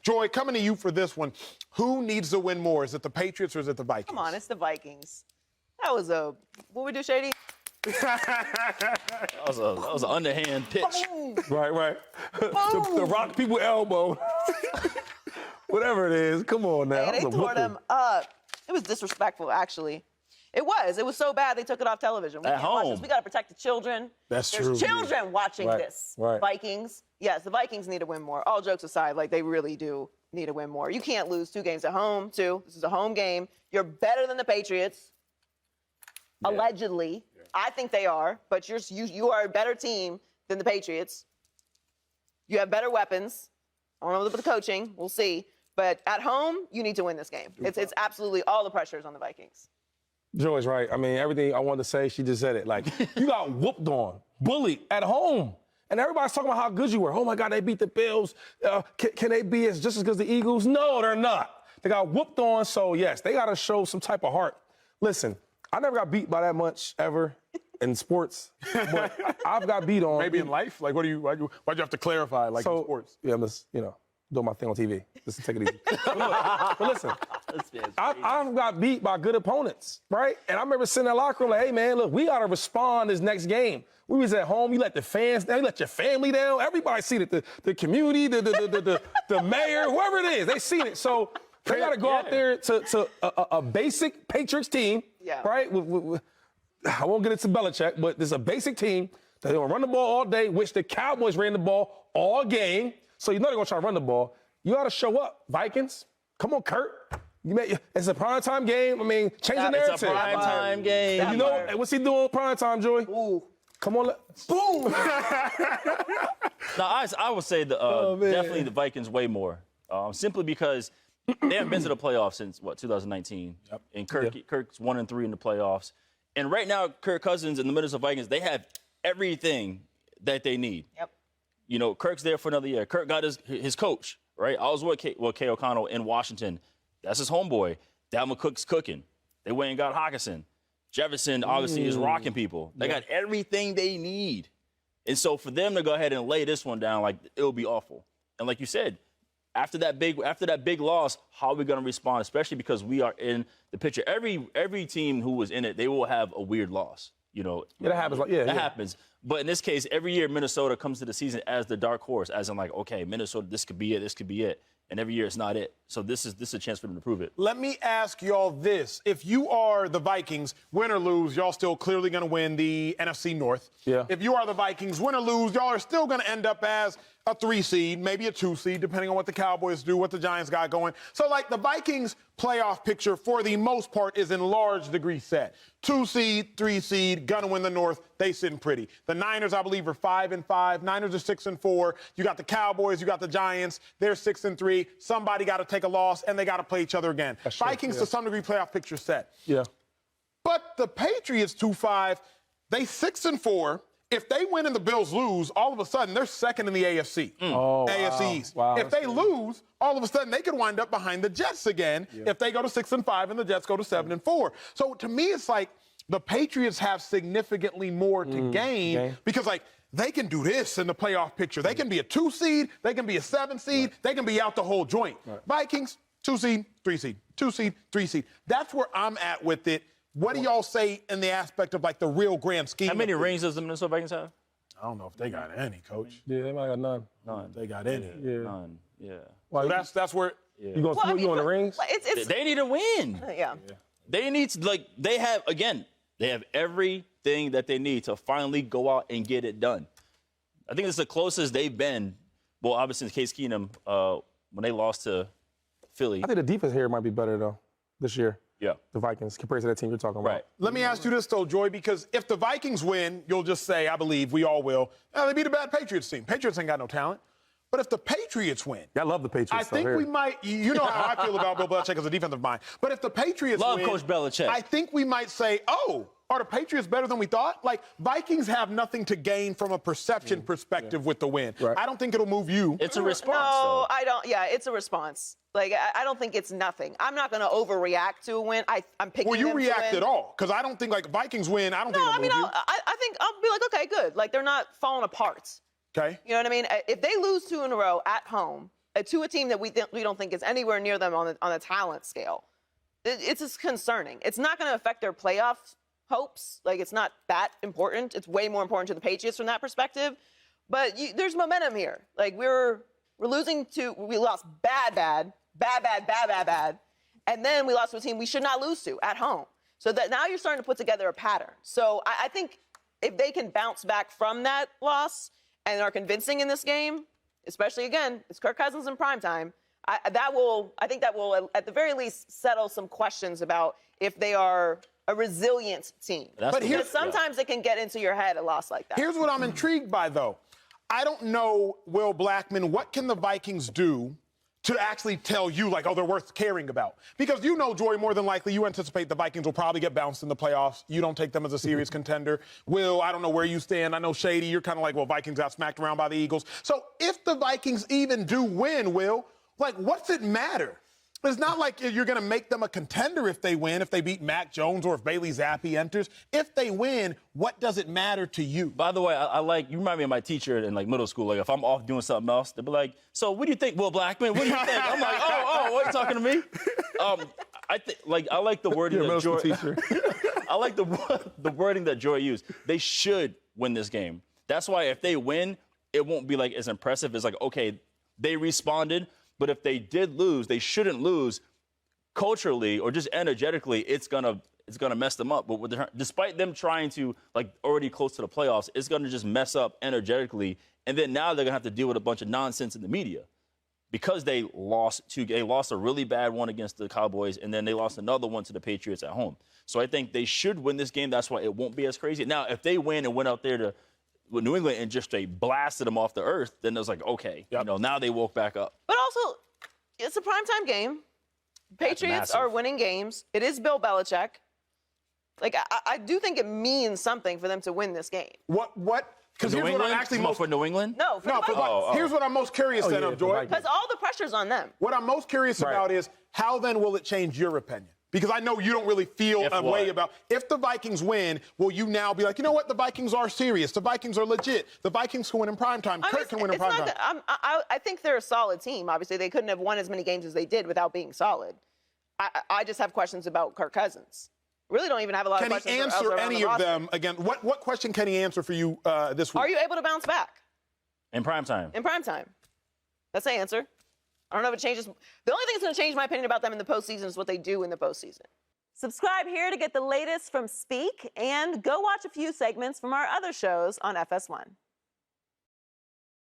Joy, coming to you for this one. Who needs to win more? Is it the Patriots or is it the Vikings? Come on, it's the Vikings. That was what we do, Shady? That was an underhand pitch. Boom. Right. The rock people elbow. Whatever it is. Come on now. Hey, they tore them up. It was disrespectful, actually. It was so bad they took it off television. We At can't watch home. this. We got to protect the children. That's There's true. children watching Right, this. right. Vikings. Yes, the Vikings need to win more. All jokes aside, like, they really do need to win more. You can't lose 2 games at home, too. This is a home game. You're better than the Patriots. Yeah. Allegedly. Yeah. I think they are, but you are a better team than the Patriots. You have better weapons. I don't know about the coaching. We'll see. But at home, you need to win this game. It's absolutely all the pressure is on the Vikings. Joy's right. I mean, everything I wanted to say, she just said it. Like, you got whooped on, bullied at home. And everybody's talking about how good you were. Oh, my God, they beat the Bills. Can they be just as good as the Eagles? No, they're not. They got whooped on, so, yes, they got to show some type of heart. Listen, I never got beat by that much ever in sports, but I've got beat on. Maybe in life? Like, why'd you have to clarify, like, in sports? Yeah, I'm just, doing my thing on TV. Just take it easy. But listen, I've got beat by good opponents, right? And I remember sitting in the locker room like, hey, man, look, we got to respond this next game. We was at home. You let the fans down. You let your family down. Everybody seen it. The community, the mayor, whoever it is, they seen it. So they got to go out there to a basic Patriots team, right? I won't get into Belichick, but there's a basic team that they're going to run the ball all day, which the Cowboys ran the ball all game. So you know they're going to try to run the ball. You got to show up, Vikings. Come on, Kurt. It's a primetime game. I mean, change the narrative. It's a primetime game. And you know, what's he doing primetime, Joy? Ooh. Come on. Boom. Now, I would say definitely the Vikings way more. Simply because they haven't been to the playoffs since, 2019. Yep. And Kirk's 1-3 in the playoffs. And right now, Kirk Cousins and the Minnesota Vikings, they have everything that they need. Yep. You know, Kirk's there for another year. Kirk got his coach, right? I was with Kay O'Connell in Washington. That's his homeboy. Dalvin Cook's cooking. They went and got Hockenson. Jefferson, obviously, is rocking people. They got everything they need. And so for them to go ahead and lay this one down, like, it'll be awful. And like you said, after that big loss, how are we going to respond, especially because we are in the picture? Every team who was in it, they will have a weird loss. You know, that happens. That happens. But in this case, every year Minnesota comes to the season as the dark horse, as in like, okay, Minnesota, this could be it, this could be it. And every year it's not it. So this is a chance for them to prove it. Let me ask y'all this. If you are the Vikings, win or lose, y'all still clearly going to win the NFC North. Yeah. If you are the Vikings, win or lose, y'all are still going to end up as a 3 seed, maybe a 2 seed, depending on what the Cowboys do, what the Giants got going. So, like, the Vikings playoff picture, for the most part, is in large degree set. 2 seed, 3 seed, gonna win the North. They sitting pretty. The Niners, I believe, are 5-5. Niners are 6-4. You got the Cowboys, you got the Giants. They're 6-3. Somebody got to take a loss, and they got to play each other again. Vikings, to some degree, playoff picture set. Yeah. But the Patriots, 2-5, they 6-4. If they win and the Bills lose, all of a sudden they're second in the AFC. AFC East. Wow, if they lose, all of a sudden they could wind up behind the Jets again if they go to 6-5 and the Jets go to 7-4. So to me, it's like the Patriots have significantly more to gain because, like, they can do this in the playoff picture. They can be a 2 seed, they can be a 7 seed, they can be out the whole joint. Vikings, 2 seed, 3 seed, 2 seed, 3 seed. That's where I'm at with it. What do y'all say in the aspect of, like, the real grand scheme? How many rings does the Minnesota Vikings have? I don't know if they got any, Coach. Yeah, they might have none. None. They got any. Yeah. None. Yeah. Well, So that's where. You going to you on the rings? They need to win. They need to, like, they have everything that they need to finally go out and get it done. I think it's the closest they've been. Well, obviously, Case Keenum, when they lost to Philly. I think the defense here might be better, though, this year. Yeah. The Vikings, compared to that team you're talking about. Right. Let me ask you this, though, Joy, because if the Vikings win, you'll just say, I believe, we all will, they beat a bad Patriots team. Patriots ain't got no talent. But if the Patriots win, I love the Patriots. I think we might, you know how I feel about Bill Belichick as a defensive mind. But if the Patriots Love win, Coach Belichick. I think we might say, are the Patriots better than we thought? Like, Vikings have nothing to gain from a perception perspective with the win. Right. I don't think it'll move you. It's a response, No, I don't. Yeah, it's a responance. Like, I don't think it's nothing. I'm not going to overreact to a win. I'm picking Will you them react to win. at all? Because I don't think, like, Vikings win, I don't think it'll move you. I think I'll be like, okay, good. Like, they're not falling apart. Okay. You know what I mean? If they lose 2 in a row at home, to a team that we don't think is anywhere near them on the talent scale, it's just concerning. It's not going to affect their playoff hopes. Like, it's not that important. It's way more important to the Patriots from that perspective. But there's momentum here. Like, we lost bad, and then we lost to a team we should not lose to at home. So that now you're starting to put together a pattern. So I think if they can bounce back from that loss and are convincing in this game, especially, again, it's Kirk Cousins in primetime, I think that will, at the very least, settle some questions about if they are a resilient team. Because sometimes it can get into your head, a loss like that. Here's what I'm intrigued by, though. I don't know, Will Blackmon, what can the Vikings do to actually tell you, like, oh, they're worth caring about? Because you know, Joy, more than likely, you anticipate the Vikings will probably get bounced in the playoffs. You don't take them as a serious contender. Will, I don't know where you stand. I know, Shady, you're kind of like, well, Vikings got smacked around by the Eagles. So if the Vikings even do win, Will, like, what's it matter? It's not like you're going to make them a contender if they win, if they beat Mac Jones or if Bailey Zappi enters. If they win, what does it matter to you? By the way, I like, you remind me of my teacher in like middle school. Like, if I'm off doing something else, they'll be like, so what do you think, Will Blackmon? What do you think? I'm like, oh, what are you talking to me? I like the wording that Joy. I like the wording that Joy used. They should win this game. That's why if they win, it won't be like as impressive as like, okay, they responded. But if they did lose, they shouldn't lose. Culturally or just energetically, it's gonna mess them up. But despite them trying to, like, already close to the playoffs, it's gonna just mess up energetically. And then now they're gonna have to deal with a bunch of nonsense in the media because they lost a really bad one against the Cowboys, and then they lost another one to the Patriots at home. So I think they should win this game. That's why it won't be as crazy. Now, if they win and went out there with New England and just blasted them off the earth, then it was like, okay, now they woke back up. But also, it's a primetime game. Patriots are winning games. It is Bill Belichick. Like, I do think it means something for them to win this game. What? Because here's what I'm actually most for New England. No, for the Vikings. Here's what I'm most curious of, Joy. Because all the pressure's on them. What I'm most curious about is how then will it change your opinion? Because I know you don't really feel a way about if the Vikings win, will you now be like, you know what, the Vikings are serious. The Vikings are legit. The Vikings can win in primetime. Kirk can win in primetime. I think they're a solid team. Obviously, they couldn't have won as many games as they did without being solid. I just have questions about Kirk Cousins. Really don't even have a lot of questions. Can he answer any of them again? What question can he answer for you this week? Are you able to bounce back? In primetime. In primetime. That's the answer. I don't know if it changes. The only thing that's going to change my opinion about them in the postseason is what they do in the postseason. Subscribe here to get the latest from Speak, and go watch a few segments from our other shows on FS1.